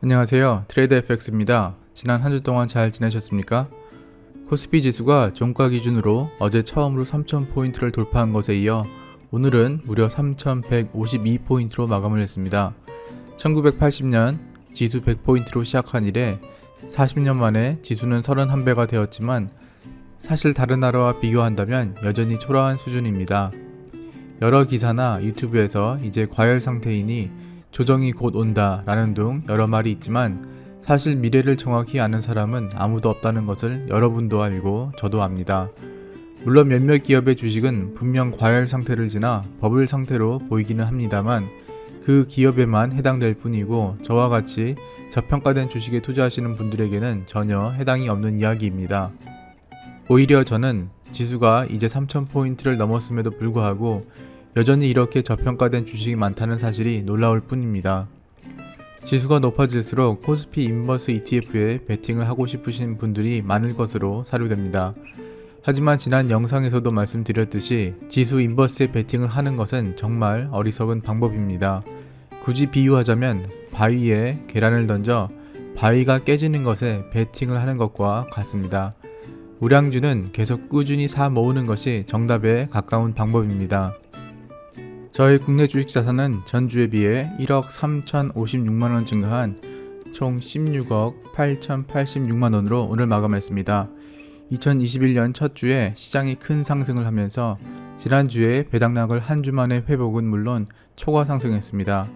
안녕하세요. 트레이더 FX입니다. 지난 한 주 동안 잘 지내셨습니까? 코스피 지수가 종가 기준으로 어제 처음으로 3000포인트를 돌파한 것에 이어 오늘은 무려 3152포인트로 마감을 했습니다. 1980년 지수 100포인트로 시작한 이래 40년 만에 지수는 31배가 되었지만 사실 다른 나라와 비교한다면 여전히 초라한 수준입니다. 여러 기사나 유튜브에서 이제 과열 상태이니 조정이 곧 온다 라는 등 여러 말이 있지만 사실 미래를 정확히 아는 사람은 아무도 없다는 것을 여러분도 알고 저도 압니다. 물론 몇몇 기업의 주식은 분명 과열 상태를 지나 버블 상태로 보이기는 합니다만 그 기업에만 해당될 뿐이고 저와 같이 저평가된 주식에 투자하시는 분들에게는 전혀 해당이 없는 이야기입니다. 오히려 저는 지수가 이제 3000포인트를 넘었음에도 불구하고 여전히 이렇게 저평가된 주식이 많다는 사실이 놀라울 뿐입니다. 지수가 높아질수록 코스피 인버스 ETF에 베팅을 하고 싶으신 분들이 많을 것으로 사료됩니다. 하지만 지난 영상에서도 말씀드렸듯이 지수 인버스에 베팅을 하는 것은 정말 어리석은 방법입니다. 굳이 비유하자면 바위에 계란을 던져 바위가 깨지는 것에 베팅을 하는 것과 같습니다. 우량주는 계속 꾸준히 사 모으는 것이 정답에 가까운 방법입니다. 저희 국내 주식 자산은 전주에 비해 1억 3,056만원 증가한 총 16억 8,086만원으로 오늘 마감했습니다. 2021년 첫 주에 시장이 큰 상승을 하면서 지난주에 배당락을 한 주 만에 회복은 물론 초과 상승했습니다.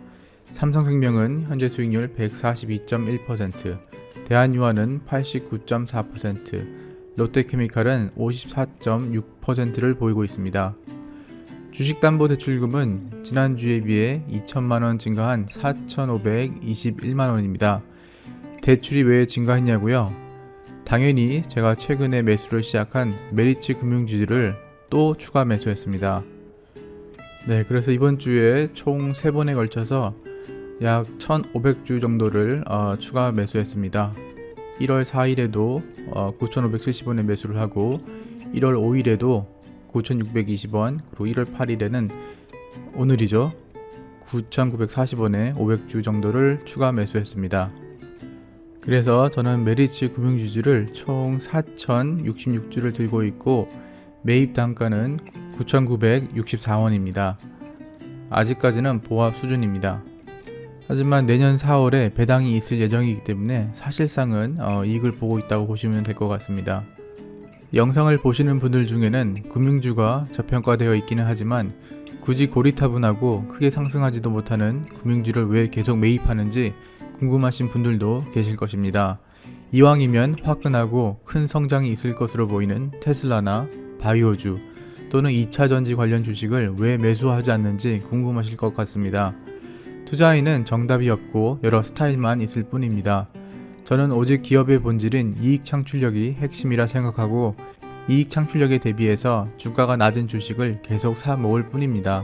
삼성생명은 현재 수익률 142.1%, 대한유한은 89.4%, 롯데케미칼은 54.6%를 보이고 있습니다. 주식담보대출금은 지난주에 비해 2천만원 증가한 4,521만원입니다. 대출이 왜 증가했냐고요? 당연히 제가 최근에 매수를 시작한 메리츠 금융지주를 또 추가 매수했습니다. 그래서 이번 주에 총 3번에 걸쳐서 약 1,500주 정도를 추가 매수했습니다. 1월 4일에도 9,570원에 매수를 하고 1월 5일에도 9,620원, 그리고 1월 8일에는 오늘이죠. 9,940원에 500주 정도를 추가 매수했습니다. 그래서 저는 메리츠 금융지주를 총 4,066주를 들고 있고 매입 단가는 9,964원입니다. 아직까지는 보합 수준입니다. 하지만 내년 4월에 배당이 있을 예정이기 때문에 사실상은 이익을 보고 있다고 보시면 될 것 같습니다. 영상을 보시는 분들 중에는 금융주가 저평가되어 있기는 하지만 굳이 고리타분하고 크게 상승하지도 못하는 금융주를 왜 계속 매입하는지 궁금하신 분들도 계실 것입니다. 이왕이면 화끈하고 큰 성장이 있을 것으로 보이는 테슬라나 바이오주 또는 2차전지 관련 주식을 왜 매수하지 않는지 궁금하실 것 같습니다. 투자에는 정답이 없고 여러 스타일만 있을 뿐입니다. 저는 오직 기업의 본질인 이익 창출력이 핵심이라 생각하고 이익 창출력에 대비해서 주가가 낮은 주식을 계속 사 모을 뿐입니다.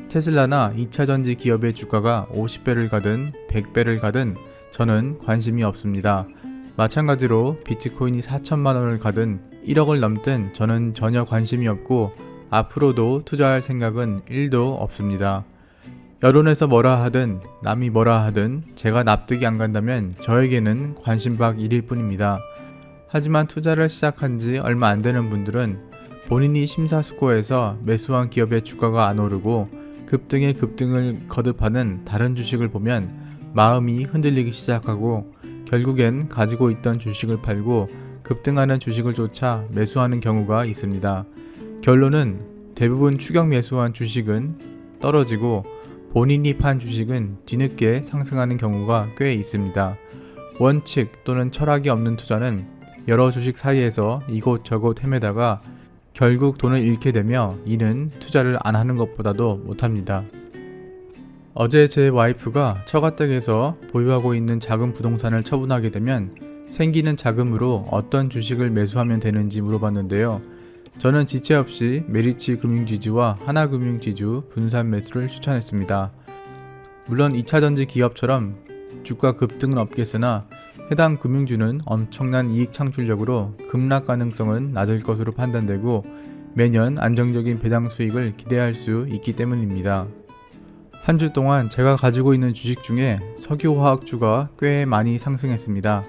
테슬라나 2차전지 기업의 주가가 50배를 가든 100배를 가든 저는 관심이 없습니다. 마찬가지로 비트코인이 4천만원을 가든 1억을 넘든 저는 전혀 관심이 없고 앞으로도 투자할 생각은 1도 없습니다. 여론에서 뭐라 하든 남이 뭐라 하든 제가 납득이 안 간다면 저에게는 관심 밖 일일 뿐입니다. 하지만 투자를 시작한 지 얼마 안 되는 분들은 본인이 심사숙고해서 매수한 기업의 주가가 안 오르고 급등에 급등을 거듭하는 다른 주식을 보면 마음이 흔들리기 시작하고 결국엔 가지고 있던 주식을 팔고 급등하는 주식을 쫓아 매수하는 경우가 있습니다. 결론은 대부분 추격 매수한 주식은 떨어지고 본인이 판 주식은 뒤늦게 상승하는 경우가 꽤 있습니다. 원칙 또는 철학이 없는 투자는 여러 주식 사이에서 이곳저곳 헤매다가 결국 돈을 잃게 되며 이는 투자를 안 하는 것보다도 못합니다. 어제 제 와이프가 처가댁에서 보유하고 있는 작은 부동산을 처분하게 되면 생기는 자금으로 어떤 주식을 매수하면 되는지 물어봤는데요. 저는 지체 없이 메리츠 금융지주와 하나금융지주 분산 매수를 추천했습니다. 물론 2차전지 기업처럼 주가 급등은 없겠으나 해당 금융주는 엄청난 이익 창출력으로 급락 가능성은 낮을 것으로 판단되고 매년 안정적인 배당 수익을 기대할 수 있기 때문입니다. 한 주 동안 제가 가지고 있는 주식 중에 석유화학주가 꽤 많이 상승했습니다.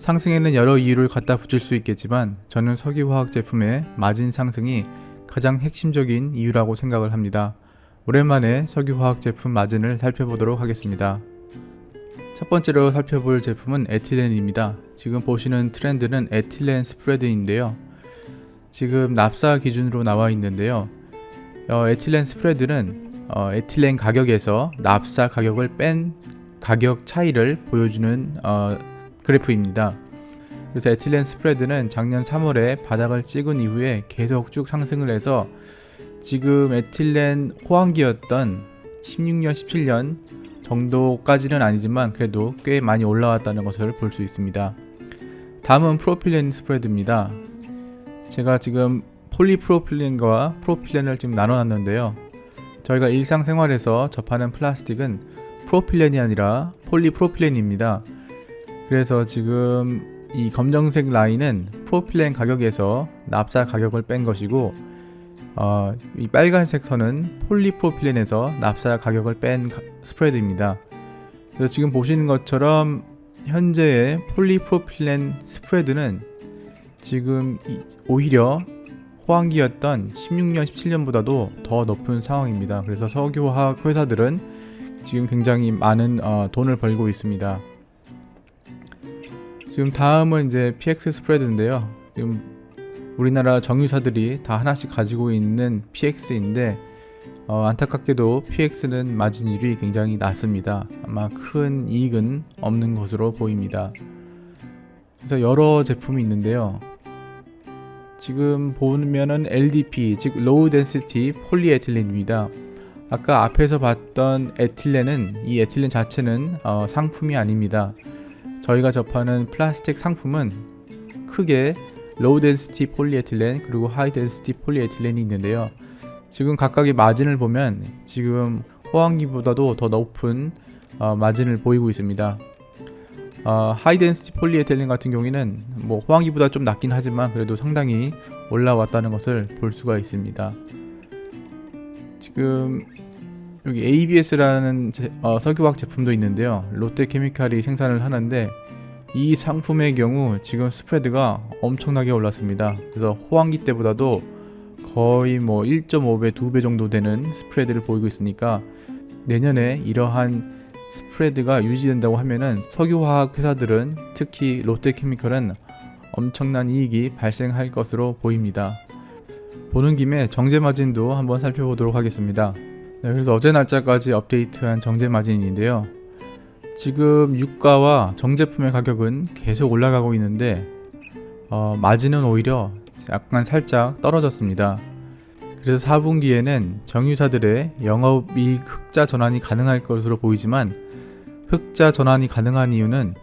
상승에는 여러 이유를 갖다 붙일 수 있겠지만 저는 석유화학 제품의 마진 상승이 가장 핵심적인 이유라고 생각을 합니다. 오랜만에 석유화학 제품 마진을 살펴보도록 하겠습니다. 첫 번째로 살펴볼 제품은 에틸렌입니다. 지금 보시는 트렌드는 에틸렌 스프레드인데요. 지금 납사 기준으로 나와 있는데요. 에틸렌 스프레드는 에틸렌 가격에서 납사 가격을 뺀 가격 차이를 보여주는 그래프입니다. 그래서 에틸렌 스프레드는 작년 3월에 바닥을 찍은 이후에 계속 쭉 상승을 해서 지금 에틸렌 호황기였던 16년, 17년 정도까지는 아니지만 그래도 꽤 많이 올라왔다는 것을 볼 수 있습니다. 다음은 프로필렌 스프레드입니다. 제가 지금 폴리프로필렌과 프로필렌을 지금 나눠놨는데요. 저희가 일상생활에서 접하는 플라스틱은 프로필렌이 아니라 폴리프로필렌입니다. 그래서 지금 이 검정색 라인은 프로필렌 가격에서 납사 가격을 뺀 것이고 이 빨간색 선은 폴리프로필렌에서 납사 가격을 뺀 스프레드입니다. 그래서 지금 보시는 것처럼 현재의 폴리프로필렌 스프레드는 지금 오히려 호황기였던 16년, 17년보다도 더 높은 상황입니다. 그래서 석유화학 회사들은 지금 굉장히 많은 돈을 벌고 있습니다. 지금 다음은 이제 PX 스프레드인데요. 지금 우리나라 정유사들이 다 하나씩 가지고 있는 PX인데 안타깝게도 PX는 마진율이 굉장히 낮습니다. 아마 큰 이익은 없는 것으로 보입니다. 그래서 여러 제품이 있는데요. 지금 보면은 LDP, 즉 Low Density Polyethyllene입니다. 아까 앞에서 봤던 에틸렌은 이 에틸렌 자체는 상품이 아닙니다. 저희가 접하는 플라스틱 상품은 크게 Low Density Polyethylene 그리고 High Density Polyethylene이 있는데요. 지금 각각의 마진을 보면 지금 호황기보다도 더 높은 마진을 보이고 있습니다. 하이 덴시티 폴리에틸렌 같은 경우에는 뭐 호황기보다 좀 낮긴 하지만 그래도 상당히 올라왔다는 것을 볼 수가 있습니다. 지금 여기 ABS라는 석유화학 제품도 있는데요. 롯데케미칼이 생산을 하는데 이 상품의 경우 지금 스프레드가 엄청나게 올랐습니다. 그래서 호황기 때보다도 거의 뭐 1.5배, 2배 정도 되는 스프레드를 보이고 있으니까 내년에 이러한 스프레드가 유지된다고 하면은 석유화학 회사들은 특히 롯데케미칼은 엄청난 이익이 발생할 것으로 보입니다. 보는 김에 정제 마진도 한번 살펴보도록 하겠습니다. 네, 그래서 어제 날짜까지 업데이트한 정제 마진인데요. 지금 유가와 정제품의 가격은 계속 올라가고 있는데 마진은 오히려 약간 살짝 떨어졌습니다. 그래서 4분기에는 정유사들의 영업이익 흑자 전환이 가능할 것으로 보이지만 흑자 전환이 가능한 이유는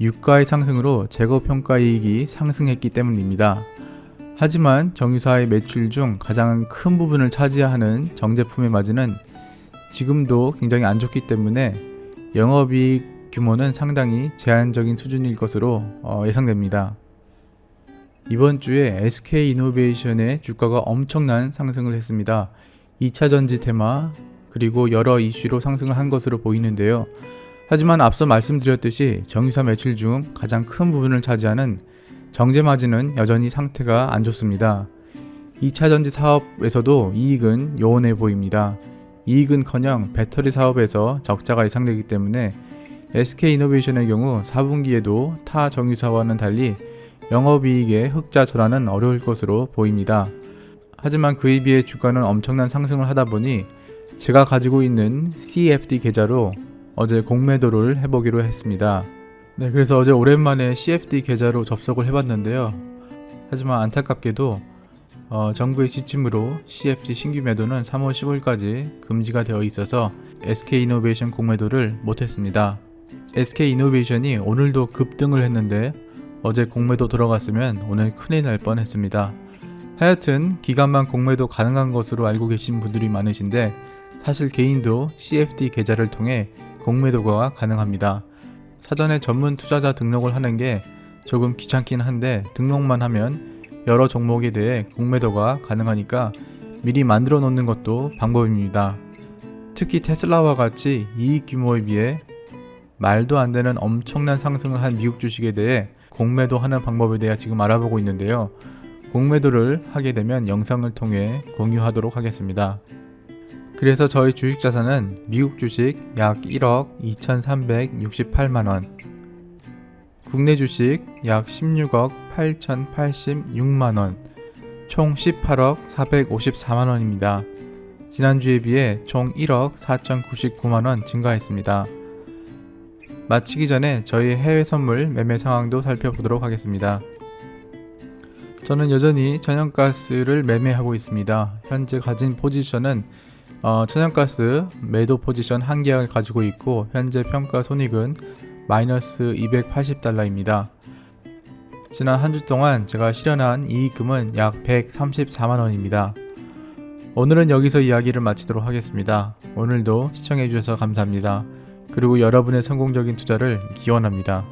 유가의 상승으로 재고평가이익이 상승했기 때문입니다. 하지만 정유사의 매출 중 가장 큰 부분을 차지하는 정제품의 마진은 지금도 굉장히 안 좋기 때문에 영업이익 규모는 상당히 제한적인 수준일 것으로 예상됩니다. 이번 주에 SK이노베이션의 주가가 엄청난 상승을 했습니다. 2차전지 테마 그리고 여러 이슈로 상승을 한 것으로 보이는데요. 하지만 앞서 말씀드렸듯이 정유사 매출 중 가장 큰 부분을 차지하는 정제 마진은 여전히 상태가 안 좋습니다. 2차전지 사업에서도 이익은 요원해 보입니다. 이익은커녕 배터리 사업에서 적자가 예상되기 때문에 SK이노베이션의 경우 4분기에도 타 정유사와는 달리 영업이익의 흑자 전환은 어려울 것으로 보입니다. 하지만 그에 비해 주가는 엄청난 상승을 하다 보니 제가 가지고 있는 CFD 계좌로 어제 공매도를 해보기로 했습니다. 네, 그래서 어제 오랜만에 CFD 계좌로 접속을 해봤는데요. 하지만 안타깝게도 정부의 지침으로 CFD 신규 매도는 3월 15일까지 금지가 되어 있어서 SK이노베이션 공매도를 못했습니다. SK이노베이션이 오늘도 급등을 했는데 어제 공매도 들어갔으면 오늘 큰일 날 뻔했습니다. 하여튼 기간만 공매도 가능한 것으로 알고 계신 분들이 많으신데 사실 개인도 CFD 계좌를 통해 공매도가 가능합니다. 사전에 전문 투자자 등록을 하는 게 조금 귀찮긴 한데 등록만 하면 여러 종목에 대해 공매도가 가능하니까 미리 만들어 놓는 것도 방법입니다. 특히 테슬라와 같이 이익 규모에 비해 말도 안 되는 엄청난 상승을 한 미국 주식에 대해 공매도하는 방법에 대해 지금 알아보고 있는데요. 공매도를 하게 되면 영상을 통해 공유하도록 하겠습니다. 그래서 저희 주식 자산은 미국 주식 약 1억 2368만원, 국내 주식 약 16억 8086만원, 총 18억 454만원입니다. 지난주에 비해 총 1억 4099만원 증가했습니다. 마치기 전에 저희 해외 선물 매매 상황도 살펴보도록 하겠습니다. 저는 여전히 천연가스를 매매하고 있습니다. 현재 가진 포지션은 천연가스 매도 포지션 한 계약을 가지고 있고 현재 평가 손익은 마이너스 280달러입니다. 지난 한 주 동안 제가 실현한 이익금은 약 134만원입니다. 오늘은 여기서 이야기를 마치도록 하겠습니다. 오늘도 시청해주셔서 감사합니다. 그리고 여러분의 성공적인 투자를 기원합니다.